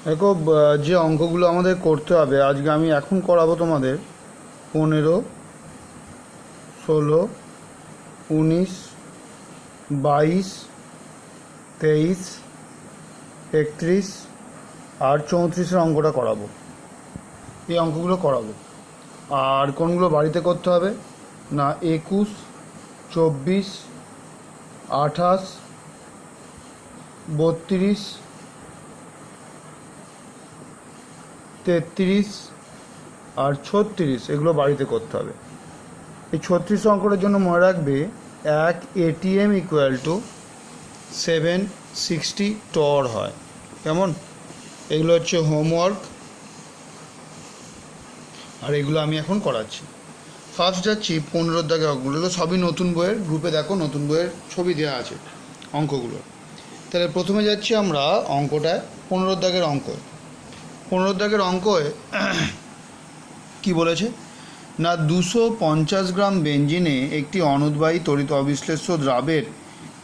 দেখো, যে অঙ্কগুলো আমাদের করতে হবে আজকে আমি এখন করাবো তোমাদের 15, 16, 19, 22, 23, 31 আর 34-এর অঙ্কটা করাবো। এই অঙ্কগুলো করাবো। আর কোনগুলো বাড়িতে করতে হবে না 21, 24, 28, 32, 33 আর 36 এগুলো বাড়িতে করতে হবে। এই 36 অঙ্কটার জন্য মনে রাখবে এক এটিএম ইকুয়াল টু 760 টর হয়। কেমন? এগুলো হচ্ছে হোমওয়ার্ক আর এগুলো আমি এখন করাচ্ছি। ফার্স্ট যাচ্ছি 15 দাগের অঙ্কগুলো। এগুলো সবই নতুন বইয়ের, গ্রুপে দেখো নতুন বইয়ের ছবি দেওয়া আছে অঙ্কগুলো। তাহলে প্রথমে যাচ্ছি আমরা অঙ্কটায় 15 দাগের অঙ্ক। 15 দাগের অঙ্কয় কি বলেছে না 250 গ্রাম বেঞ্জিনে একটি অনুদ্বায়ী তড়িৎ অবিশ্লেষ্য দ্রাবের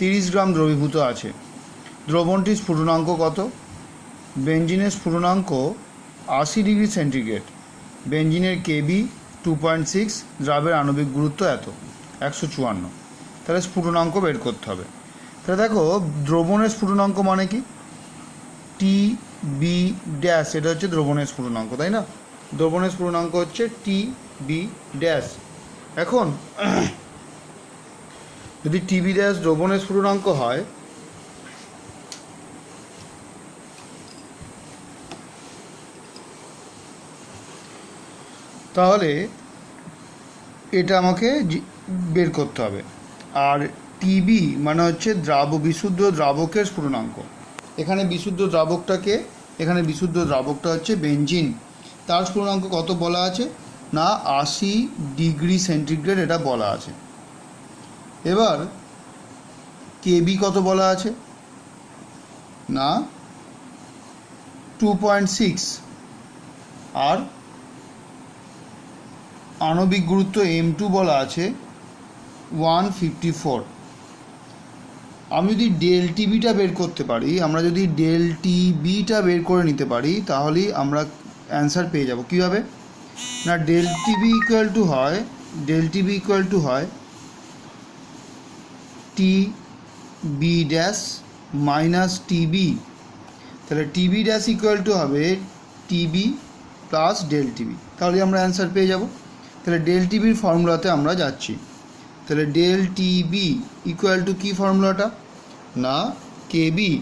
30 গ্রাম দ্রবীভূত আছে। দ্রবণটির স্ফুটনাঙ্ক কত? বেঞ্জিনের স্ফুটনাঙ্ক 80 ডিগ্রি সেন্টিগ্রেড। বেঞ্জিনের কেবি 2.6, দ্রাবের আণবিক গুরুত্ব এত 154। তাহলে স্ফুটনাঙ্ক বের করতে হবে। তাহলে দেখো দ্রবণের স্ফুটনাঙ্ক মানে কি টি বি ড্যাশ, এটা হচ্ছে দ্রবণের স্ফুটনাঙ্ক, তাই না? দ্রবণের স্ফুটনাঙ্ক হচ্ছে টি বি ড্যাশ। এখন যদি টি বি ড্যাশ দ্রবণের স্ফুটনাঙ্ক হয় তাহলে এটা আমাকে বের করতে হবে। আর টিবি মানে হচ্ছে বিশুদ্ধ দ্রাবকের স্ফুটনাঙ্ক। এখানে বিশুদ্ধ দ্রাবকটা হচ্ছে বেঞ্জিন। তার স্ফুটনাঙ্ক কত বলা আছে না 80 ডিগ্রি সেন্টিগ্রেড, এটা বলা আছে। এবার কেবি কত বলা আছে না 2.6, আর আণবিক গুরুত্ব M2 বলা আছে 154। আমি যদি ডেল টিবিটা বের করতে পারি, আমরা যদি ডেল টিবিটা বের করে নিতে পারি তাহলেই আমরা অ্যান্সার পেয়ে যাব। কীভাবে না ডেল টিবি ইকুয়াল টু হয় T B dash minus T B. তাহলে টিবি ড্যাশ ইকুয়াল টু হবে টিবি প্লাস ডেল টিবি, তাহলে আমরা অ্যান্সার পেয়ে যাব। তাহলে ডেল টিবির ফর্মুলাতে আমরা যাচ্ছি। তাহলে ডেল টিবি ইকুয়াল টু কী ফর্মুলাটা না কেবি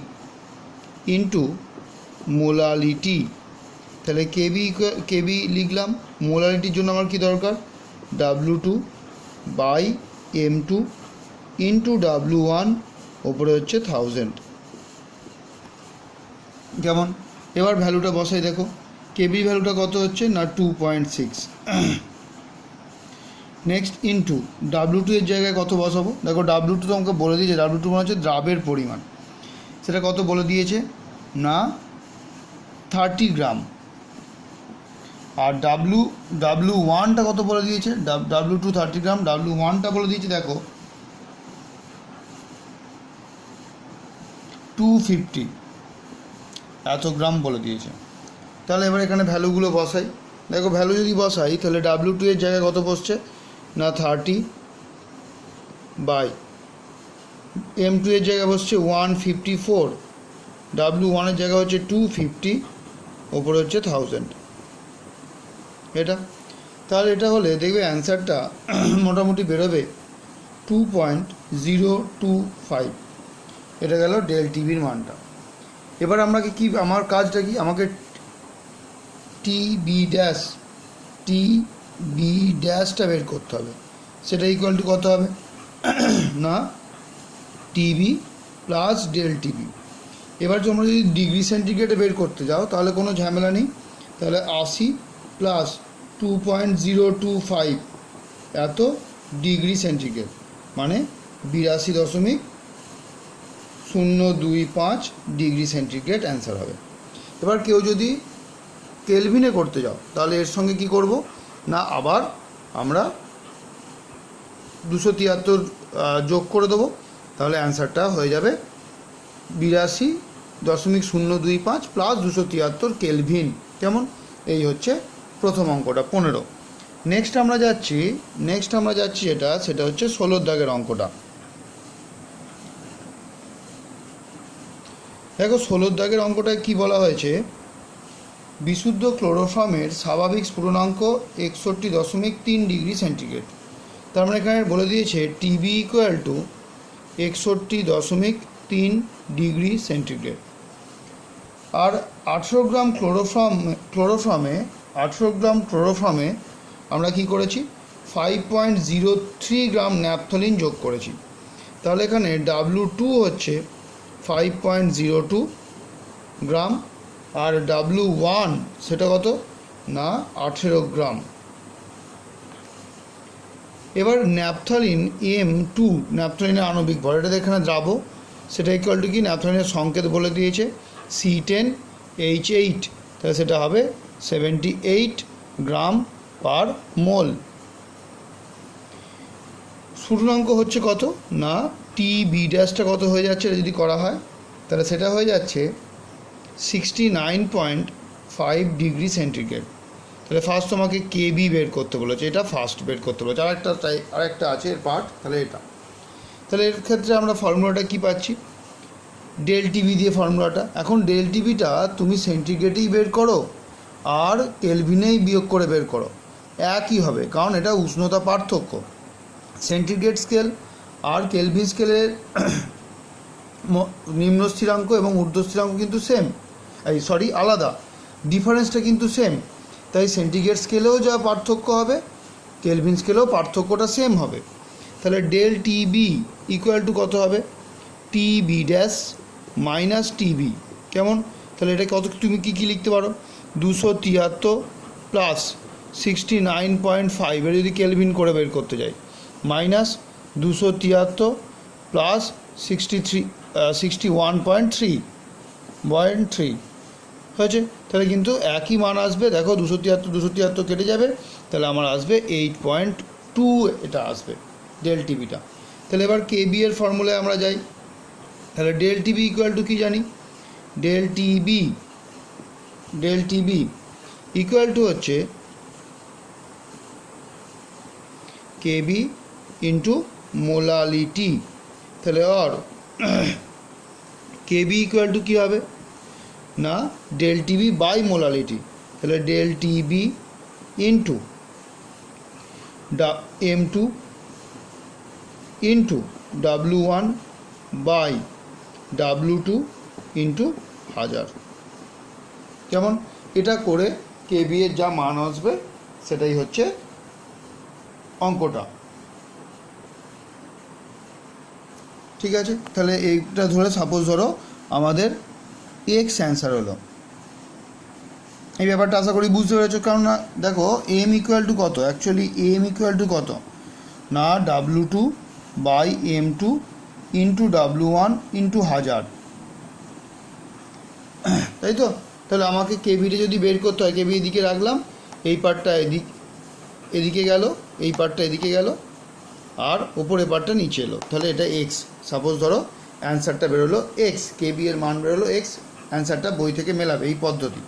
ইন্টু মোলালিটি। তাহলে কেবি লিখলাম, মোলালিটির জন্য আমার কী দরকার W2/M2 ইন্টু W1 ওপরে হচ্ছে 1000। যেমন এবার ভ্যালুটা বসাই, দেখো কেবি ভ্যালুটা কত হচ্ছে না 2.6। নেক্সট ইন্টু W2 এর জায়গায় কত বসাবো? দেখো W2 তো আমাকে বলে দিয়েছে, W2 মানে হচ্ছে দ্রাবের পরিমাণ, সেটা কত বলে দিয়েছে না 30 গ্রাম। আর W1টা কত বলে দিয়েছে? W2 30 গ্রাম, W1টা বলে দিয়েছে দেখো 250 এত গ্রাম বলে দিয়েছে। তাহলে এবার এখানে ভ্যালুগুলো বসাই। দেখো ভ্যালু যদি বসাই তাহলে W2 এর জায়গায় কত বসছে না 30/M2 এর জায়গায় বসছে 154, W1 এর জায়গায় হচ্ছে 250, ওপরে হচ্ছে 1000। এটা তাহলে এটা হলে দেখবে অ্যান্সারটা মোটামুটি বেরোবে 2.025। এটা গেল ডেল টিভির মানটা। এবার আমাকে কি, আমার কাজটা কি, আমাকে টি বি ড্যাশটা বের করতে হবে। সেটা ইকুয়াল টু কত হবে না টিবি প্লাস ডেল টিবি। এবার তোমরা যদি ডিগ্রি সেন্টিগ্রেডে বের করতে যাও তাহলে কোনো ঝামেলা নেই। তাহলে 80 প্লাস 2.025 এত ডিগ্রি সেন্টিগ্রেড মানে 82.025 ডিগ্রি সেন্টিগ্রেড অ্যান্সার হবে। এবার কেউ যদি কেলভিনে করতে যাও তাহলে এর সঙ্গে কি করব না আবার আমরা 273 যোগ করে দেবো, তাহলে অ্যান্সারটা হয়ে যাবে 82 0.025 প্লাস 273 কেলভিন। কেমন? এই হচ্ছে প্রথম অঙ্কটা 15। নেক্সট আমরা যাচ্ছি সেটা হচ্ছে 16 দাগের অঙ্কটা। দেখো 16 দাগের অঙ্কটায় কি বলা হয়েছে, বিশুদ্ধ ক্লোরোফর্মের স্বাভাবিক স্ফুটনাঙ্ক 61.3 ডিগ্রি সেন্টিগ্রেড। তার মানে এখানে বলে দিয়েছে TB equal to 61.3 degree centigrade. আর 18 গ্রাম ক্লোরোফর্মে আমরা কি করেছি, 5.03 গ্রাম ন্যাপথলিন যোগ করেছি। তাহলে এখানে W2 হচ্ছে 5.02 গ্রাম, আর W1 সেটা কত না 18 গ্রাম। এবার ন্যাপথলিন M2, ন্যাপথলিনের আণবিক ভর, এটা এখানে দ্রাব, সেটা ইকুয়াল টু কি, ন্যাপথলিনের সংকেত বলে দিয়েছে C10H8, তাহলে সেটা হবে 78 গ্রাম পার মোল। স্ফুটনাঙ্ক হচ্ছে কত না টিবি ড্যাশটা কত হয়ে যাচ্ছে, এটা যদি করা হয় তাহলে সেটা হয়ে যাচ্ছে 69.5 ডিগ্রি সেন্টিগ্রেড। তাহলে ফার্স্ট তোমাকে কেবি বের করতে বলেছে, এটা ফার্স্ট বের করতে বলেছে। আরেকটা আছে এর পার্ট, তাহলে এটা। তাহলে এর ক্ষেত্রে আমরা ফর্মুলাটা কি পাচ্ছি, ডেল টিবি দিয়ে ফর্মুলাটা। এখন ডেল টিবিটা তুমি সেন্টিগ্রেডেই বের করো আর কেলভিনেই বিয়োগ করে বের করো, একই হবে, কারণ এটা উষ্ণতা পার্থক্য। সেন্টিগ্রেড স্কেল আর কেলভিন স্কেলের নিম্ন স্থিরাঙ্ক এবং ঊর্ধ্ব স্থিরাঙ্ক কিন্তু সেম, আলাদা, ডিফারেন্সটা কিন্তু সেম। তাই সেন্টিগ্রেড স্কেলেও যা পার্থক্য হবে, কেলভিন স্কেলেও পার্থক্যটা সেম হবে। তাহলে ডেল টিবি ইকুয়াল টু কত হবে, টিবি ড্যাশ মাইনাস টিবি। কেমন? তাহলে এটা কত, তুমি কী লিখতে পারো, 273 প্লাস 69.5, এর যদি কেলভিন করে বের করতে যাই, মাইনাস 273 প্লাস 61.3 হয়েছে। তাহলে কিন্তু একই মান আসবে। দেখো 273 কেটে যাবে, তাহলে আমার আসবে 8.2, এটা আসবে ডেল টিবিটা। তাহলে এবার কেবি এর ফর্মুলায় আমরা যাই। তাহলে ডেল টিবি ইকুয়াল টু কী জানি, ডেল টিবি ইকুয়াল টু হচ্ছে কেবি ইন্টু মোলালিটি। তাহলে আর কেবি ইকুয়াল টু কী হবে না ডেল টিবি বাই মোলালিটি। তাহলে del T B into M2 into W1 by W2 into 1000। কেমন? এটা করে কেবি এর যা মান আসবে সেটাই হচ্ছে অঙ্কটা। ঠিক আছে, তাহলে এইটা ধরে সাপোজ ধরো আমাদের এক্স অ্যান্সার হলো। এই ব্যাপারটা আশা করি বুঝতে পেরেছো। কারণ না দেখো এম ইকুয়াল টু কত, অ্যাকচুয়ালি এম ইকুয়াল টু কত না W2 by M2 into W1 into 1000, তাই তো? তাহলে আমাকে কেবিটা যদি বের করতে হয়, কেবি এদিকে রাখলাম, এই পার্টটা এদিকে গেল, এই পার্টটা এদিকে গেল, আর ওপরে পার্টটা নিচে এলো। তাহলে এটা এক্স, সাপোজ ধরো অ্যান্সারটা বেরোলো এক্স, কেবি এর মান বেরোলো এক্স, অ্যান্সারটা বই থেকে মেলাবে, এই পদ্ধতি।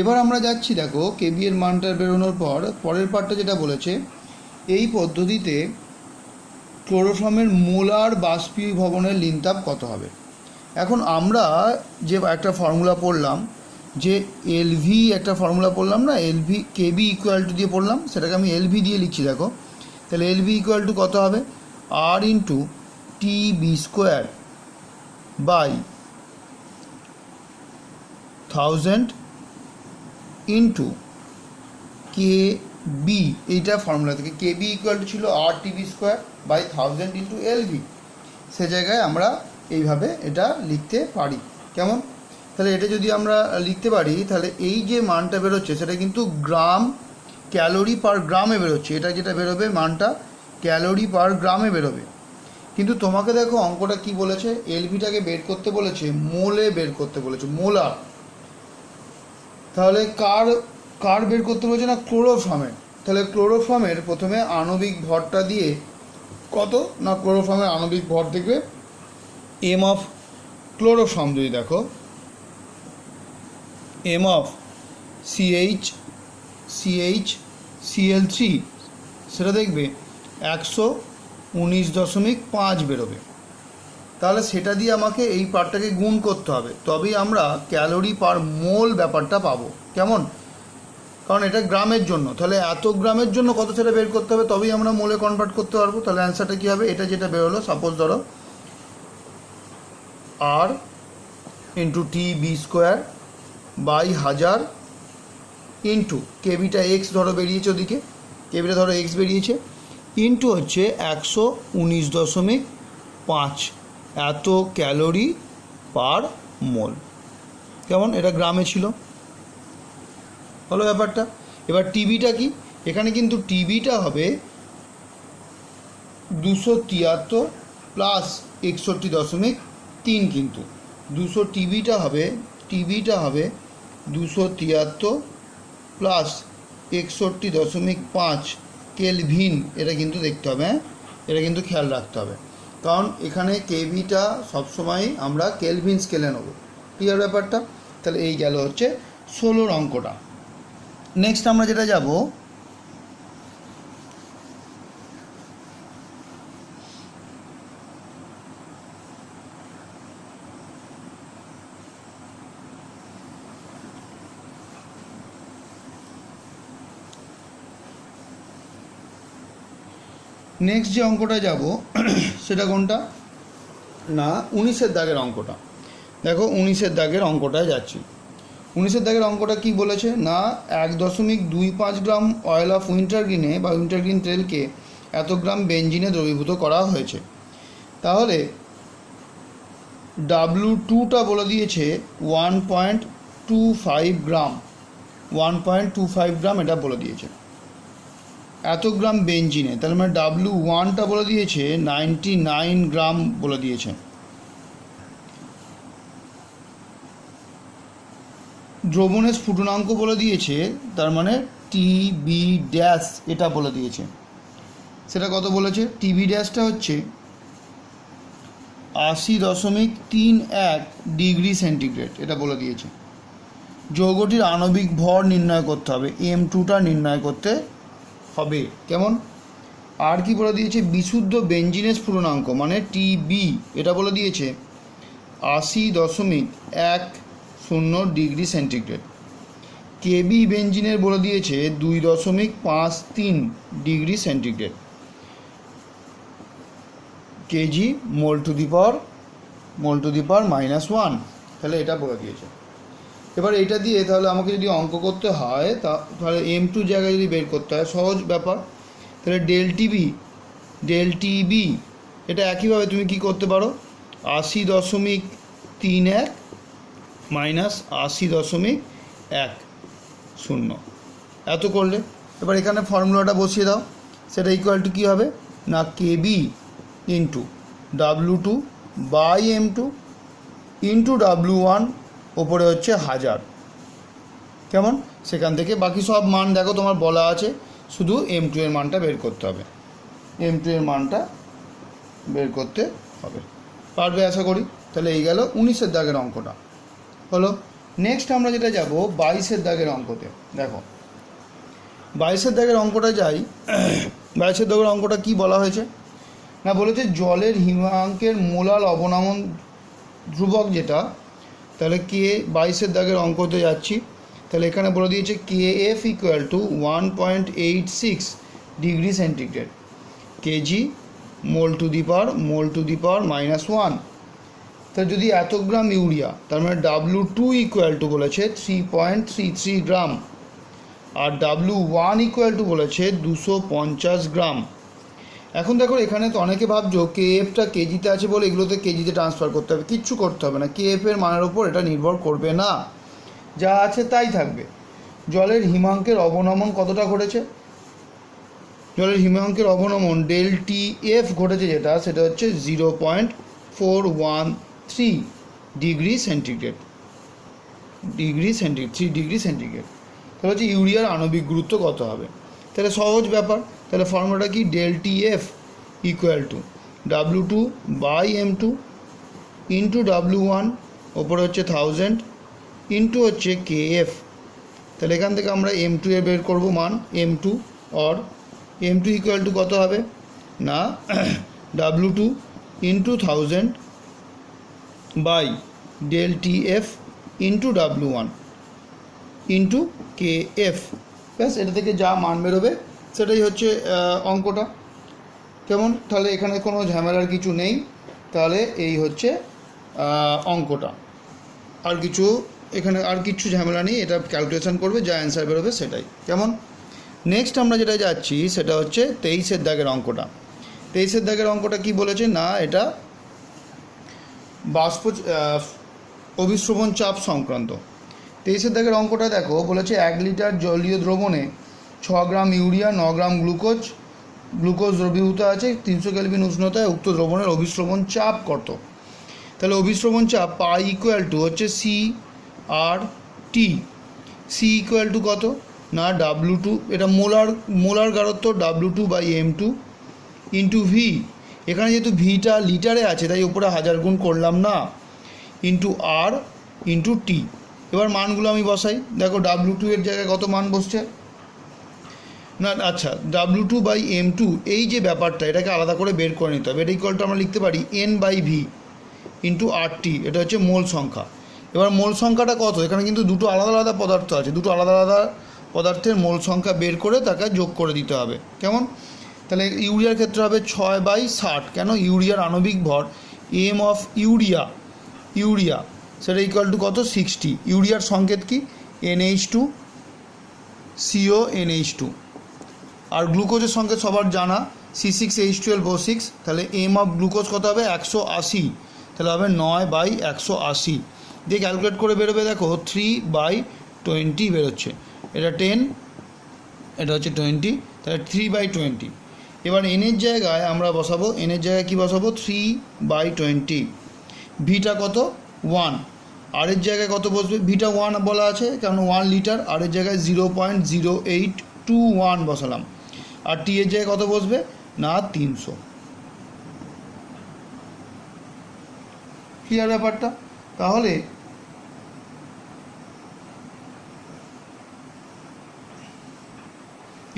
এবার আমরা যাচ্ছি, দেখো কেবি এর মানটা বেরোনোর পর পরের পার্টটা যেটা বলেছে, এই পদ্ধতিতে ক্লোরোফর্মের মোলার বাষ্পীভবনের লিনতাপ কত হবে। এখন আমরা যে একটা ফর্মুলা পড়লাম, যে এলভি একটা ফর্মুলা পড়লাম না, এলভি কেবি ইকুয়াল টু দিয়ে পড়লাম, সেটাকে আমি এলভি দিয়ে লিখছি। দেখো তাহলে এলভি ইকুয়াল টু কত হবে, আর into TB square by 1000 into K B. এইটা ফর্মুলা থেকে কেবি ইকুয়াল টু ছিল আর TB square by 1000 into LV. সে জায়গায় আমরা এইভাবে এটা লিখতে পারি। কেমন? তাহলে এটা যদি আমরা লিখতে পারি, তাহলে এই যে মানটা বেরোচ্ছে সেটা কিন্তু গ্রাম ক্যালোরি পার গ্রামে বেরোচ্ছে। এটা যেটা বেরোবে মানটা ক্যালোরি পার গ্রামে বেরোবে। কিন্তু তোমাকে দেখো অঙ্কটা কি বলেছে, এলভিটাকে বের করতে বলেছে মোলে বের করতে বলেছে, মোলার। তাহলে কার বের করতে বলেছে না ক্লোরোফর্মের। তাহলে ক্লোরোফর্মের প্রথমে আণবিক ভরটা দিয়ে কত না ক্লোরোফর্মের আণবিক ভর দেখবে ক্লোরোফর্ম যদি দেখো এম অফ CH Cl3 সেটা দেখবে 119.5 বেরোবে। তাহলে সেটা দিয়ে আমাকে এই পার্টটাকে গুণ করতে হবে, তবেই আমরা ক্যালোরি পার মোল ব্যাপারটা পাবো। কেমন? কারণ এটা গ্রামের জন্য, তাহলে এত গ্রামের জন্য কত সেটা বের করতে হবে, তবেই আমরা মোলে কনভার্ট করতে পারবো। তাহলে অ্যান্সারটা কী হবে? এটা যেটা বেরোলো, সাপোজ ধরো R into TB² by 1000 into কেবিটা এক্স ধরো বেরিয়েছে, ওদিকে কেবিটা ধরো এক্স বেরিয়েছে, ইন্টু হচ্ছে 119.5 এত ক্যালোরি পার মোল। কেমন? এটা গ্রামে ছিল, হলো ব্যাপারটা। এবার টিবিটা কি? এখানে কিন্তু টিবিটা হবে 273 প্লাস 61.3, কিন্তু 200 টিবিটা হবে 273 প্লাস 61.5 কেলভিন। এটা কিন্তু দেখতে হবে, হ্যাঁ, এটা কিন্তু খেয়াল রাখতে হবে, কারণ এখানে কেভিটা সবসময় আমরা কেলভিন স্কেলে নেব। ক্লিয়ার ব্যাপারটা? তাহলে এই গেল হচ্ছে 16 অঙ্কটা। নেক্সট আমরা যেটা যাব, নেক্সট যে অঙ্কটা যাব সেটা কোনটা না 19-এর দাগের অঙ্কটা। দেখো 19-এর দাগের অঙ্কটায় যাচ্ছি। 19-এর দাগের অঙ্কটা কি বলেছে না 1.25 গ্রাম অয়েল অফ উইন্টারগ্রিনে বা উইন্টারগ্রিন তেলকে এত গ্রাম বেঞ্জিনে দ্রবীভূত করা হয়েছে। তাহলে W2টা বলে দিয়েছে 1.25 গ্রাম, 1.25 গ্রাম এটা বলে দিয়েছে এত গ্রাম বেঞ্জিনে। তাহলে মানে W1টা বলে দিয়েছে 99 গ্রাম বলে দিয়েছে। দ্রবণের স্ফুটনাঙ্ক বলে দিয়েছে, তার মানে TB ড্যাশ এটা বলে দিয়েছে। সেটা কত বলেছে? TB ড্যাশটা হচ্ছে 80.31 ডিগ্রি সেন্টিগ্রেড এটা বলে দিয়েছে। যৌগটির আণবিক ভর নির্ণয় করতে হবে, M2টা নির্ণয় করতে হবে। কেমন? আর কি বলে দিয়েছে? বিশুদ্ধ বেঞ্জিনের স্ফুটনাঙ্ক মানে TB এটা বলে দিয়েছে 80.10 ডিগ্রি সেন্টিগ্রেড। কেবি বেঞ্জিনের বলে দিয়েছে 2.53 degree centigrade. KG mole to the power -1, তাহলে এটা বলে দিয়েছে। এবার এটা দিয়ে তাহলে আমাকে যদি অঙ্ক করতে হয় তাহলে M2 জায়গায় যদি বের করতে হয়, সহজ ব্যাপার। তাহলে ডেল টিবি এটা একইভাবে তুমি কি করতে পারো 80.31 মাইনাস 80.10 এত করলে। এবার এখানে ফর্মুলাটা বসিয়ে দাও, সেটা ইকুয়াল টু কী হবে না KB into W2 by M2 into W1 ওপরে হচ্ছে 1000। কেমন? সেখান থেকে বাকি সব মান দেখো তোমার বলা আছে, শুধু M2 এর মানটা বের করতে হবে। M2 এর মানটা বের করতে হবে, পারবে আশা করি। তাহলে এই গেল 19-এর দাগের অঙ্কটা হলো। নেক্সট আমরা যেটা যাব 22-এর দাগের অঙ্কতে। দেখো 22-এর দাগের অঙ্কটা যাই। 22-এর দাগের অঙ্কটা কি বলা হয়েছে না বলেছে জলের হিমাঙ্কের মোলাল অবনমন ধ্রুবক যেটা, তাহলে কে 22-এর দাগের অঙ্কতে যাচ্ছি। তাহলে এখানে বলে দিয়েছে KF equal to 1.86 degree centigrade, KG mole to the power -1। তাহলে যদি এত গ্রাম ইউরিয়া, তার মানে W2 ইকুয়াল টু বলেছে 3.33 গ্রাম, আর W1 ইকুয়াল টু বলেছে 250 গ্রাম। এখন দেখো এখানে তো অনেকে ভাবছো KFটা কেজিতে আছে বলে এগুলোতে কেজিতে ট্রান্সফার করতে হবে, কিচ্ছু করতে হবে না। KF এর মানের ওপর এটা নির্ভর করবে না, যা আছে তাই থাকবে। জলের হিমাঙ্কের অবনমন কতটা ঘটেছে? জলের হিমাঙ্কের অবনমন ডেল TF ঘটেছে যেটা, সেটা হচ্ছে 0.413 ডিগ্রি সেন্টিগ্রেড, 3 ডিগ্রি সেন্টিগ্রেড। তাহলে হচ্ছে ইউরিয়ার আণবিক গুরুত্ব কত হবে? তাহলে সহজ ব্যাপার। তাহলে ফর্মুলাটা কি? Del TF equal to W2 by M2 into W1, ওপরে হচ্ছে 1000 ইন্টু হচ্ছে KF। তাহলে এখান থেকে আমরা M2 এর বের করবো মান, M2 or M2 equal to কত হবে না W2 into 1000 by del TF into W1 into KF। ব্যাস, এটা থেকে যা মান বেরোবে সেটাই হচ্ছে অঙ্কটা। কেমন? তাহলে এখানে কোনো ঝামেলার কিছু নেই। তাহলে এই হচ্ছে অঙ্কটা, আর কিছু এখানে আর কিছু ঝামেলা নেই, এটা ক্যালকুলেশন করবে, যা অ্যান্সার বেরোবে সেটাই। কেমন? নেক্সট আমরা যেটা যাচ্ছি সেটা হচ্ছে 23-এর দাগের অঙ্কটা। 23-এর দাগের অঙ্কটা কি বলেছে না, এটা বাষ্প অভিস্রবণ চাপ সংক্রান্ত। 23-এর দাগের অঙ্কটা দেখো, বলেছে 1 লিটার জলীয় দ্রবণে 6 গ্রাম ইউরিয়া, 9 গ্রাম গ্লুকোজ দ্রবীভূত আছে 300 কেলভিন উষ্ণতায়। উক্ত দ্রবণের অভিস্রবণ চাপ কত? তাহলে অভিস্রবণ চাপ পাই ইকুয়াল টু হচ্ছে CRT। সি ইকুয়াল টু কত না W2, এটা মোলার গাঢ়ত্ব W2 by M2 into V. এখানে যেহেতু ভিটা লিটারে আছে তাই উপরে 1000 গুণ করলাম না, ইন্টু আর ইন্টু টি। এবার মানগুলো আমি বসাই। দেখো W2 এর জায়গায় কত মান বসছে না, আচ্ছা W2 বাই M2, এই যে ব্যাপারটা এটাকে আলাদা করে বের করে নিতে হবে। এটা ইকুয়াল টু আমরা লিখতে পারি N by V into RT, এটা হচ্ছে মোল সংখ্যা। এবার মোল সংখ্যাটা কত, এখানে কিন্তু দুটো আলাদা আলাদা পদার্থ আছে, দুটো আলাদা আলাদা পদার্থের মোল সংখ্যা বের করে তাকে যোগ করে দিতে হবে। কেমন? তাহলে ইউরিয়ার ক্ষেত্রে হবে 6/60। কেন? ইউরিয়ার আণবিক ভর এম অফ ইউরিয়া সেটা ইকুয়াল টু কত 60। ইউরিয়ার সংকেত কি NH2 CO NH2। আর গ্লুকোজের সংকেত সবার জানা C6H12O6। তাহলে এম অফ গ্লুকোজ কত হবে 180, তাহলে হবে 9/180 দিয়ে ক্যালকুলেট করে বেরোবে। দেখো 3/20 বেরোচ্ছে, এটা 10, এটা হচ্ছে 20, তাহলে 3/20। এবার এনের জায়গায় আমরা বসাবো, এনের জায়গায় কী বসাবো 3/20। ভিটা কত 1, আর এর জায়গায় কত বসবে, ভিটা 1 বলা আছে কারণ 1 লিটার, আর এর জায়গায় 0.0821 বসালাম। আর টি এর জায়গায় কত বসবে না 300। ক্লিয়ার ব্যাপারটা? তাহলে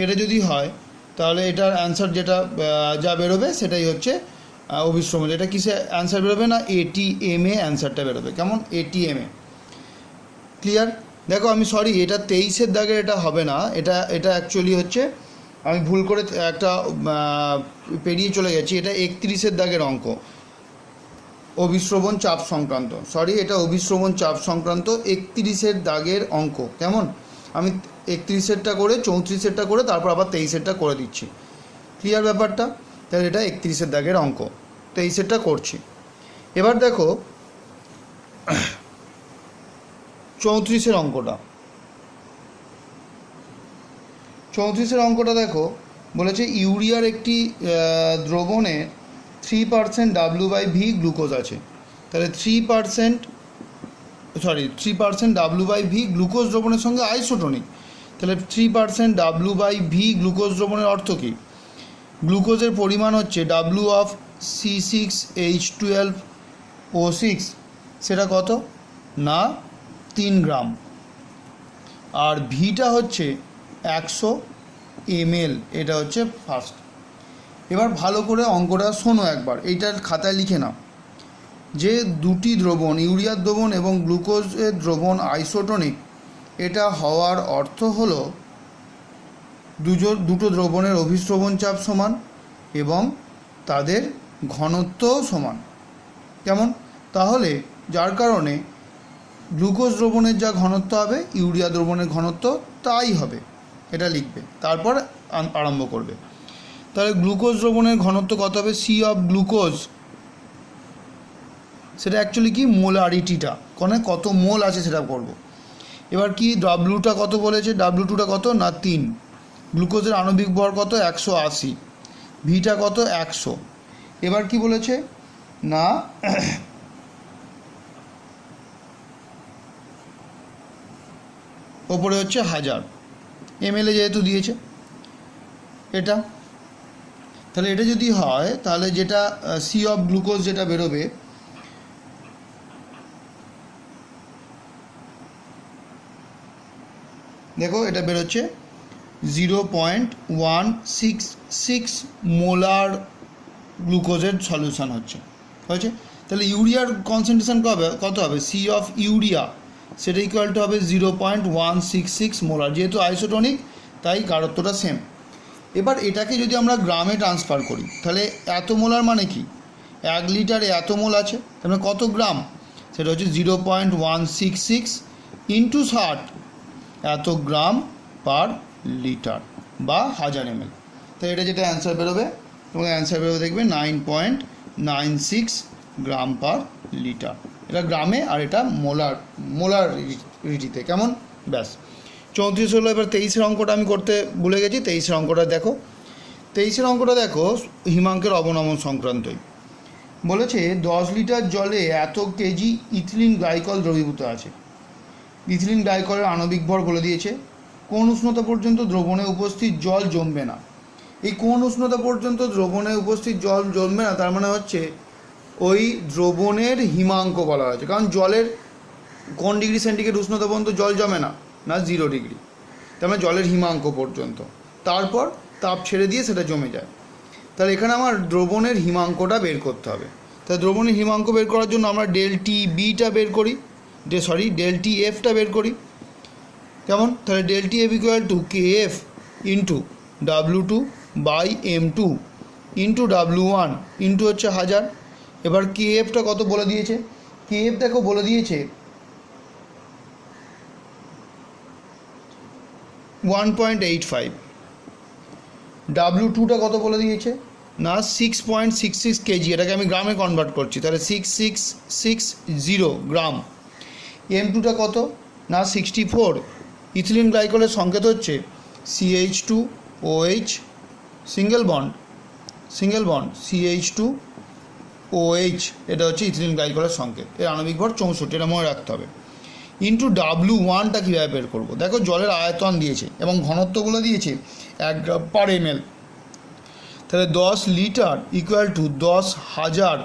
এটা যদি হয় তাহলে এটার অ্যান্সার যেটা যা বেরোবে সেটাই হচ্ছে অভিস্রবণ। এটা কিসে অ্যান্সার বেরোবে না ATM এ অ্যান্সারটা বেরোবে। কেমন? ATM এ। ক্লিয়ার? দেখো আমি সরি, এটা 23-এর দাগের এটা হবে না, এটা অ্যাকচুয়ালি হচ্ছে আমি ভুল করে একটা পেরিয়ে চলে গেছি। এটা 31-এর দাগের অঙ্ক, অভিস্রবণ চাপ সংক্রান্ত। সরি, এটা অভিস্রবণ চাপ সংক্রান্ত 31-এর দাগের অঙ্ক। কেমন? আমি 31-এরটা করে 34-এরটা করে তারপর আবার 23-এরটা করে দিচ্ছি। ক্লিয়ার ব্যাপারটা? তাহলে এটা 31-এর দাগের অঙ্ক, 23-এরটা করছি। এবার দেখো 34-এর অঙ্কটা। 34-এর অঙ্কটা দেখো, বলেছে ইউরিয়ার একটি দ্রবণে 3% W/V গ্লুকোজ আছে। তাহলে 3% W/V গ্লুকোজ দ্রবণের সঙ্গে আইসোটোনিক। তাহলে 3% W/V গ্লুকোজ দ্রবণের অর্থ কী? গ্লুকোজের পরিমাণ হচ্ছে W অফ C6H12O6, সেটা কত না 3 গ্রাম, আর ভিটা হচ্ছে 100 ml, এটা হচ্ছে ফার্স্ট। এবার ভালো করে অঙ্কটা শোনো একবার, এইটার খাতায় লিখে নাও যে দুটি দ্রবণ, ইউরিয়ার দ্রবণ এবং গ্লুকোজের দ্রবণ আইসোটোনিক। এটা হওয়ার অর্থ হলো দুটো দ্রবণের অভিস্রবণ চাপ সমান এবং তাদের ঘনত্বও সমান। কেমন? তাহলে যার কারণে গ্লুকোজ দ্রবণের যা ঘনত্ব হবে ইউরিয়া দ্রবণের ঘনত্ব তাই হবে, এটা লিখবে, তারপর আরম্ভ করবে। তাহলে গ্লুকোজ দ্রবণের ঘনত্ব কত হবে? সি অফ গ্লুকোজ, সেটা অ্যাকচুয়ালি কি মোলারিটিটা, কোনে কত মোল আছে সেটা করব। এবার কি ডাব্লুটা কত বলেছে, W2টা কত না 3, গ্লুকোজের আণবিক ভর কত 180, ভিটা কত 100। এবার কি বলেছে না ওপরে হচ্ছে 1000 ml যেহেতু দিয়েছে এটা। তাহলে এটা যদি হয় তাহলে যেটা সি অফ গ্লুকোজ যেটা বেরোবে দেখো এটা বেরোচ্ছে 0.166 মোলার গ্লুকোজের সলিউশন হয়েছে। তাহলে ইউরিয়ার কনসেন্ট্রেশন কত হবে? সি অফ ইউরিয়া সেটা ইকুয়াল টু হবে 0.166 মোলার। যেহেতু আইসোটোনিক তাই গাঢ়ত্বটা সেম। এবার এটাকে যদি আমরা গ্রামে ট্রান্সফার করি তাহলে এত মোলার মানে কি? 1 লিটারে এত মোল আছে, তার মানে কত গ্রাম? সেটা হচ্ছে 0.166 ইন্টু 60, এত গ্রাম পার লিটার বা 1000 ml। তো এটা যেটা অ্যান্সার বেরোবে, তোমার অ্যান্সার বেরোবে দেখবে 9.96 গ্রাম পার লিটার। এটা গ্রামে আর এটা মোলার রিটিতে। কেমন? ব্যাস 34 হলো। এবার 23-এর অঙ্কটা আমি করতে ভুলে গেছি। 23-এর অঙ্কটা দেখো। 23-এর অঙ্কটা দেখো হিমাঙ্কের অবনমন সংক্রান্তই বলেছে। 10 লিটার জলে এত কেজি ইথিলিন গ্লাইকল দ্রবীভূত আছে। ইথিলিন গ্লাইকলের আণবিক ভর বলে দিয়েছে। কোন উষ্ণতা পর্যন্ত দ্রবণে উপস্থিত জল জমবে না। এই কোন উষ্ণতা পর্যন্ত দ্রবণে উপস্থিত জল জমবে না তার মানে হচ্ছে ওই দ্রবণের হিমাঙ্ক বলা হয়েছে। কারণ জলের কোন ডিগ্রি সেন্টিগ্রেড উষ্ণতা পর্যন্ত জল জমে না? 0 ডিগ্রি। তার মানে জলের হিমাঙ্ক পর্যন্ত, তারপর তাপ ছেড়ে দিয়ে সেটা জমে যায়। তাহলে এখানে আমার দ্রবণের হিমাঙ্কটা বের করতে হবে। তাহলে দ্রবণের হিমাঙ্ক বের করার জন্য আমরা ডেলটি বিটা বের করি, ডেলটি এফটা বের করি। কেমন? তাহলে del T F equal to K F into W2 by M2 into W1 into হচ্ছে 1000। এবার কে এফটা কত বলে দিয়েছে? কে এফ দেখো বলে দিয়েছে 1.85। W2টা কত বলে দিয়েছে? না 6.66 কেজি। এটাকে আমি গ্রামে কনভার্ট করছি, তাহলে 6660 গ্রাম। M2টা কত? না 64। ইথিলিন গ্লাইকলের সংকেত হচ্ছে CH2OH সিঙ্গেল বন্ড CH2OH, এটা হচ্ছে ইথিলিন গ্লাইকলের সংকেত। এর আণবিক ভর 64, এটা মনে রাখতে হবে। ইন্টু W1টা কীভাবে বের করবো? দেখো জলের আয়তন দিয়েছে এবং ঘনত্বগুলো দিয়েছে 1 গ্রাম পার ml। তাহলে 10 litre equal to 10,000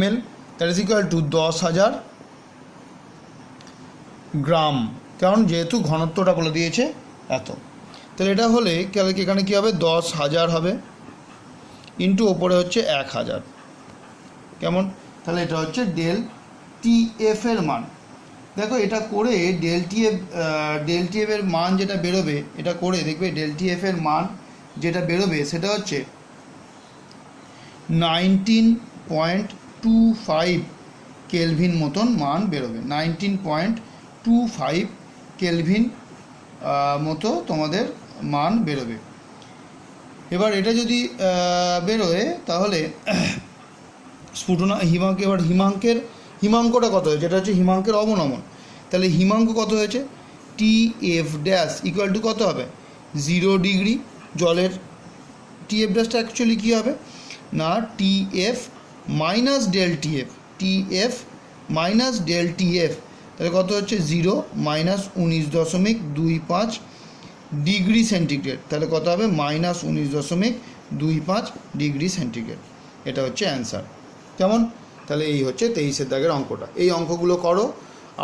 ml, that is equal to 10,000 গ্রাম। কারণ যেহেতু ঘনত্বটা বলে দিয়েছে এত, তাহলে এটা হলে এখানে কী হবে? 10,000 হবে ইন্টু ওপরে হচ্ছে 1000। কেমন? তাহলে এটা হচ্ছে ΔTF এর মান। দেখো এটা করে ΔTF এর মান যেটা বেরোবে, এটা করে দেখবে ΔTF এর মান যেটা বেরোবে সেটা হচ্ছে 19.25 কেলভিন মতন মান বেরোবে। 19.25 কেলভিন মতো তোমাদের মান বেরোবে। এবার এটা যদি বেরোয় তাহলে এবার হিমাঙ্কটা কত হয়েছে? এটা হচ্ছে হিমাঙ্কের অবনমন। তাহলে হিমাঙ্ক কত হয়েছে? TF ড্যাশ ইকুয়াল টু কত হবে? 0 ডিগ্রি। জলের TF ড্যাশটা অ্যাকচুয়ালি কী হবে? না TF মাইনাস ΔTF, তাহলে কত হচ্ছে? 0 মাইনাস 19.25 ডিগ্রি সেন্টিগ্রেড। তাহলে কত হবে? Minus 19.25 degree centigrade. এটা হচ্ছে অ্যান্সার। কেমন? তাহলে এই হচ্ছে 23-এর দাগের অঙ্কটা। এই অঙ্কগুলো করো,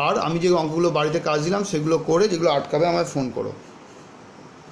আর আমি যে অঙ্কগুলো বাড়িতে কাজ দিলাম সেগুলো করে যেগুলো আটকাবে আমায় ফোন করো।